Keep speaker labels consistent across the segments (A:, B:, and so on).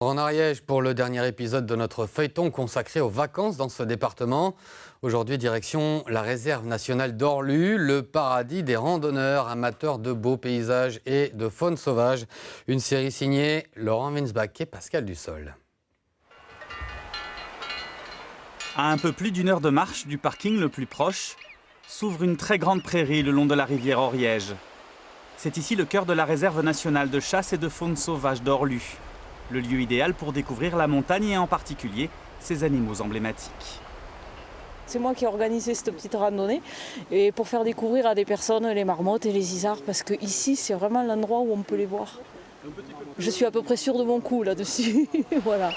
A: En Ariège pour le dernier épisode de notre feuilleton consacré aux vacances dans ce département. Aujourd'hui, direction la réserve nationale d'Orlu, le paradis des randonneurs amateurs de beaux paysages et de faune sauvage. Une série signée Laurent Winsbach et Pascal Dussol.
B: À un peu plus d'une heure de marche du parking le plus proche, s'ouvre une très grande prairie le long de la rivière Oriège. C'est ici le cœur de la réserve nationale de chasse et de faune sauvage d'Orlu. Le lieu idéal pour découvrir la montagne et en particulier ses animaux emblématiques.
C: C'est moi qui ai organisé cette petite randonnée et pour faire découvrir à des personnes les marmottes et les isards parce que ici c'est vraiment l'endroit où on peut les voir. Je suis à peu près sûre de mon coup là-dessus. Voilà.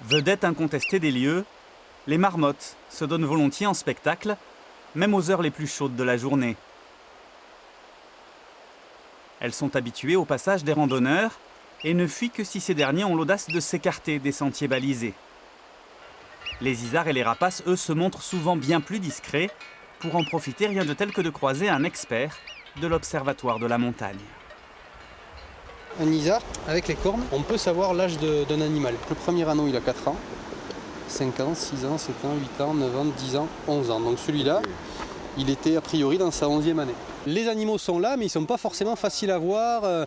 B: Vedette incontestée des lieux, les marmottes se donnent volontiers en spectacle, même aux heures les plus chaudes de la journée. Elles sont habituées au passage des randonneurs et ne fuient que si ces derniers ont l'audace de s'écarter des sentiers balisés. Les isards et les rapaces, eux, se montrent souvent bien plus discrets. Pour en profiter, rien de tel que de croiser un expert de l'Observatoire de la montagne.
D: Un isard, avec les cornes, on peut savoir l'âge d'un animal. Le premier anneau, il a 4 ans, 5 ans, 6 ans, 7 ans, 8 ans, 9 ans, 10 ans, 11 ans. Donc celui-là, il était a priori dans sa 11e année. Les animaux sont là, mais ils ne sont pas forcément faciles à voir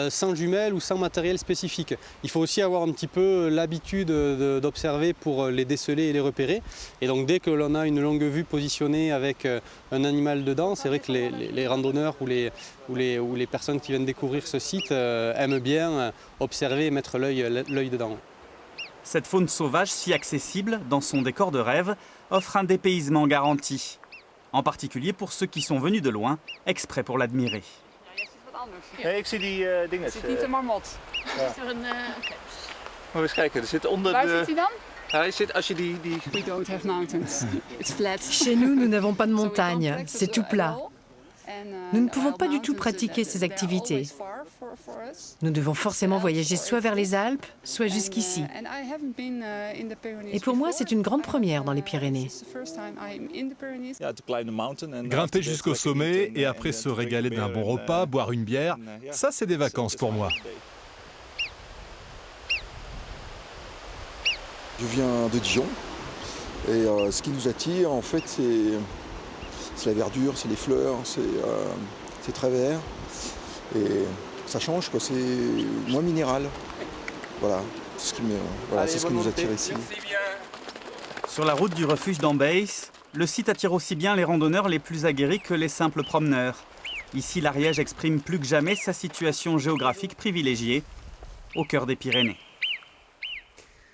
D: sans jumelles ou sans matériel spécifique. Il faut aussi avoir un petit peu l'habitude d'observer pour les déceler et les repérer. Et donc dès que l'on a une longue vue positionnée avec un animal dedans, c'est vrai que les randonneurs ou les personnes qui viennent découvrir ce site aiment bien observer et mettre l'œil dedans.
B: Cette faune sauvage si accessible dans son décor de rêve offre un dépaysement garanti. En particulier pour ceux qui sont venus de loin, exprès pour l'admirer.
E: Nee, ik zie die dingen.
F: Het is niet een marmot.
E: Ja.
F: Is er een,
E: Maar eens kijken, er zit onder
F: Waar
E: de...
F: zit hij dan?
E: Hij zit als je die...
F: We don't have mountains. It's flat.
G: Chez nous, nous n'avons pas de montagne, c'est tout plat. Nous ne pouvons pas du tout pratiquer ces activités. Nous devons forcément voyager soit vers les Alpes, soit jusqu'ici. Et pour moi, c'est une grande première dans les Pyrénées.
H: Grimper jusqu'au sommet et après se régaler d'un bon repas, boire une bière, ça c'est des vacances pour moi.
I: Je viens de Dijon et ce qui nous attire en fait c'est la verdure, c'est les fleurs, c'est très vert et ça change quoi, c'est moins minéral. Voilà, c'est ce qui nous attire ici.
B: Sur la route du refuge d'Ambeis, le site attire aussi bien les randonneurs les plus aguerris que les simples promeneurs. Ici, l'Ariège exprime plus que jamais sa situation géographique privilégiée au cœur des Pyrénées.